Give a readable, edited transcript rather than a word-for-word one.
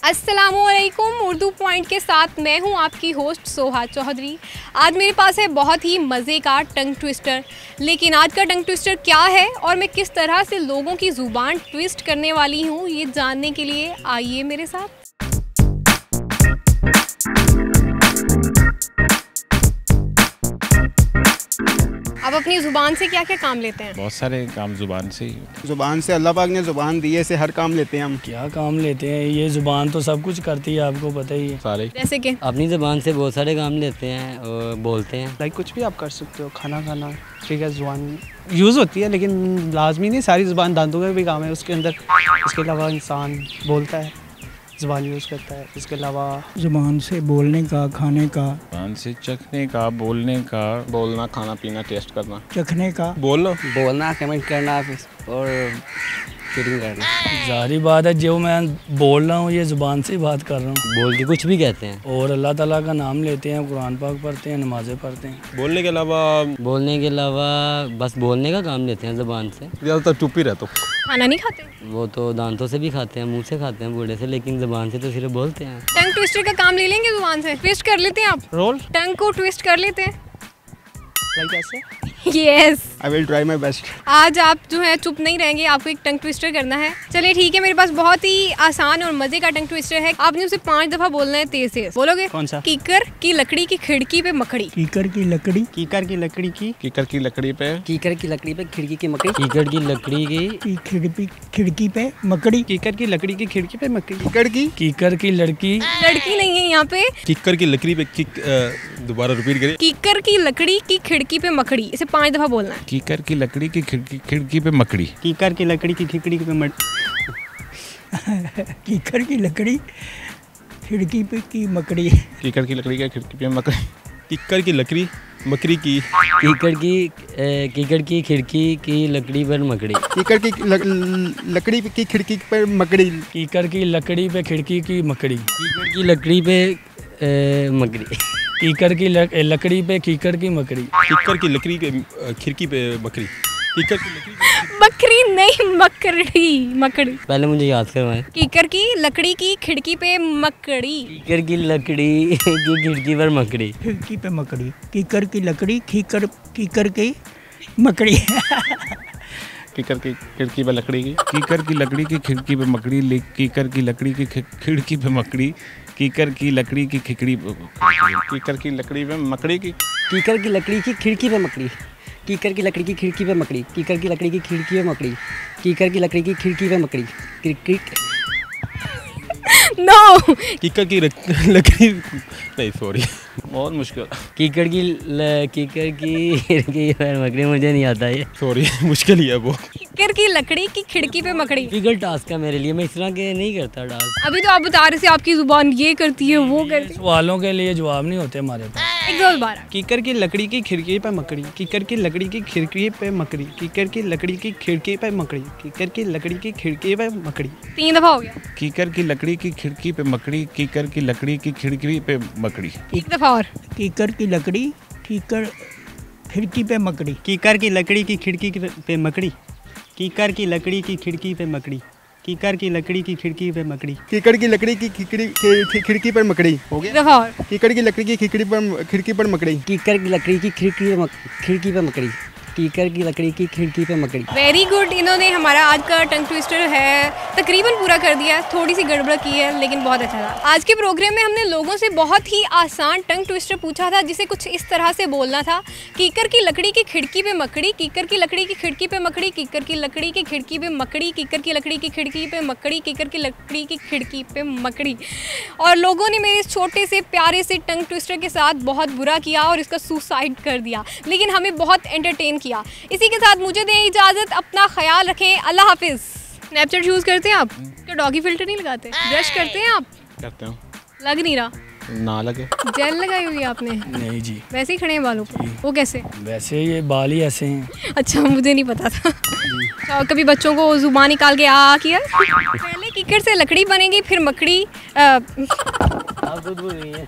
अस्सलामुअलैकुम। उर्दू पॉइंट के साथ मैं हूं आपकी होस्ट सोहा चौधरी। आज मेरे पास है बहुत ही मज़े का टंग ट्विस्टर। लेकिन आज का टंग ट्विस्टर क्या है और मैं किस तरह से लोगों की ज़ुबान ट्विस्ट करने वाली हूं, ये जानने के लिए आइए मेरे साथ। आप अपनी ज़ुबान से क्या क्या काम लेते हैं? बहुत सारे काम ज़ुबान से ही। ज़ुबान से अल्लाह पाक ने ज़ुबान दी है, से हर काम लेते हैं हम। क्या काम लेते हैं? ये ज़ुबान तो सब कुछ करती है, आपको पता ही है। सारे जैसे कि अपनी ज़बान से बहुत सारे काम लेते हैं और बोलते हैं। लाइक कुछ भी आप कर सकते हो, खाना खाना, ठीक है, ज़ुबान यूज़ होती है लेकिन लाजमी नहीं सारी ज़ुबान। दांतों का भी काम है उसके अंदर। इसके अलावा इंसान बोलता है, ज़ुबान यूज़ करता है। इसके अलावा ज़ुबान से बोलने का, खाने का, ज़ुबान से चखने का, बोलने का, बोलना, खाना पीना, टेस्ट करना, चखने का, बोलना, कमेंट करना और फीलिंग करना। जारी बात है जो मैं बोल रहा हूँ ये ज़ुबान से ही बात कर रहा हूँ। बोल के कुछ भी कहते हैं और अल्लाह ताला का नाम लेते हैं, कुरान पाक पढ़ते हैं, नमाज़ें पढ़ते हैं। बोलने के अलावा बस बोलने का काम लेते हैं ज़ुबान से। ज़्यादातर चुप ही रहता हूँ। खाना नहीं खाते? वो तो दांतों से भी खाते हैं, मुंह से खाते हैं, बूढ़े से, लेकिन ज़ुबान से तो सिर्फ बोलते हैं। टंग ट्विस्टर का काम ले लेंगे ज़ुबान से? ट्विस्ट कर लेते हैं आप? रोल टंग को ट्विस्ट कर लेते हैं? लाइक ऐसे। Yes. I will try my best. आज आप जो है चुप नहीं रहेंगे, आपको एक टंग ट्विस्टर करना है। चलिए ठीक है, मेरे पास बहुत ही आसान और मजे का टंग ट्विस्टर है। आपने उसे 5 दफा बोलना है, तेज तेज बोलोगे। कौन सा? कीकर की लकड़ी की खिड़की पे मकड़ी। कीकर की लकड़ी, कीकर की लकड़ी की कीकर की लकड़ी पे, कीकर की लकड़ी पे खिड़की की मकड़ी। कीकर की लकड़ी की खिड़की पे मकड़ी, कीकर की लकड़ी की खिड़की पे मक्खी। कीकर की लड़की, लड़की नहीं है यहाँ पे। कीकर की लकड़ी पे दोबारा रिपीट करिए। कीकर की लकड़ी की खिड़की पे मकड़ी, इसे 5 दफा बोलना है। कीकर की लकड़ी की खिड़की पे मकड़ी। कीकर की लकड़ी की खिड़की पे कीकर की लकड़ी खिड़की पे की मकड़ी, कीकर की लकड़ी की खिड़की पे मकड़ी। कीकर की लकड़ी मकड़ी की। कीकर की खिड़की की लकड़ी पर मकड़ी। कीकर की लकड़ी की खिड़की पर मकड़ी। कीकर की लकड़ी पे खिड़की की मकड़ी, कीकर की लकड़ी पे मकड़ी। कीकर की लकड़ी पे कीकर की मकड़ी। कीकर की लकड़ी के खिड़की पे मकड़ी। कीकर की लकड़ी बकरी नहीं, मकड़ी। पहले मुझे याद करवाएं। कीकर की लकड़ी की खिड़की पे मकड़ी। कीकर की लकड़ी की खिड़की पर मकड़ी। खिड़की पे मकड़ी, कीकर की लकड़ी कीकर की मकड़ी। कीकर की खिड़की पे लकड़ी की। कीकर की लकड़ी की खिड़की पे मकड़ी। कीकर की लकड़ी की खिड़की पे मकड़ी। कीकर की लकड़ी की खिड़की। कीकर की लकड़ी पे मकड़ी की। कीकर की लकड़ी की खिड़की पे मकड़ी। कीकर की लकड़ी की खिड़की पे मकड़ी। कीकर की लकड़ी की खिड़की पे मकड़ी। कीकर की लकड़ी की खिड़की पे मकड़ी। नो। कीकर की लकड़ी नहीं, सॉरी, बहुत मुश्किल। कीकर की खिड़की पर मकड़ी, मुझे नहीं आता ये, सॉरी, मुश्किल ही है वो। कीकर की लकड़ी की खिड़की पे मकड़ी। डिफिकल्ट टास्क है मेरे लिए, मैं इस तरह के नहीं करता टास्क। अभी तो आप बता रहे थे आपकी जुबान ये करती है, वो करती है। सवालों के लिए जवाब नहीं होते हमारे पास। एक दो बार। कीकर की लकड़ी की खिड़की पे मकड़ी। कीकर की लकड़ी की खिड़की पे मकड़ी। कीकर की लकड़ी की खिड़की पे मकड़ी। कीकर की लकड़ी की खिड़की पे मकड़ी। 3 दफा हो गया। कीकर की लकड़ी की खिड़की पे मकड़ी। कीकर की लकड़ी की खिड़की पे मकड़ी। 1 दफा और। कीकर की लकड़ी खिड़की पे मकड़ी। कीकर की लकड़ी की खिड़की पे मकड़ी। कीकर की लकड़ी की खिड़की पे मकड़ी। कीकर की लकड़ी की खिड़की पे मकड़ी। कीकर की लकड़ी की खिड़की पर मकड़ी हो गया। 1 दफा और। कीकर की लकड़ी की खिड़की पर मकड़ी। कीकर की लकड़ी की खिड़की पे मकड़ी। कीकर की लकड़ी की खिड़की पे मकड़ी। Very good. इन्होंने हमारा आज का टंग ट्विस्टर है तकरीबन पूरा कर दिया। थोड़ी सी गड़बड़ की है लेकिन बहुत अच्छा था। आज के प्रोग्राम में हमने लोगों से बहुत ही आसान टंग ट्विस्टर पूछा था, जिसे कुछ इस तरह से बोलना था। कीकर की लकड़ी की खिड़की पे मकड़ी। कीकर की लकड़ी की खिड़की पे मकड़ी। कीकर की लकड़ी की खिड़की पे मकड़ी। कीकर की लकड़ी की खिड़की पे मकड़ी। कीकर की लकड़ी की खिड़की पे मकड़ी। और लोगों ने मेरे इस छोटे से प्यारे से टंग ट्विस्टर के साथ बहुत बुरा किया और इसका सुसाइड कर दिया, लेकिन हमें बहुत एंटरटेन किया। इसी के साथ मुझे दें इजाज़त। अपना ख्याल रखें। अल्लाह हाफिज़। स्नैपचैट यूज़ करते हैं आप? क्या डॉगी फिल्टर नहीं लगाते? ब्रश करते हैं आप? करते हूँ। लग नहीं रहा। ना लगे। जेल लगाई हुई है आपने? नहीं जी, वैसे ही खड़े हैं बालों पर। वो कैसे? वैसे ये बाल ही ऐसे हैं। अच्छा, मुझे नहीं पता था। तो कभी बच्चों को जुबान निकाल के आ किया? पहले कीकर से लकड़ी बनेगी, फिर मकड़ी। आप खुद बोल रही हैं।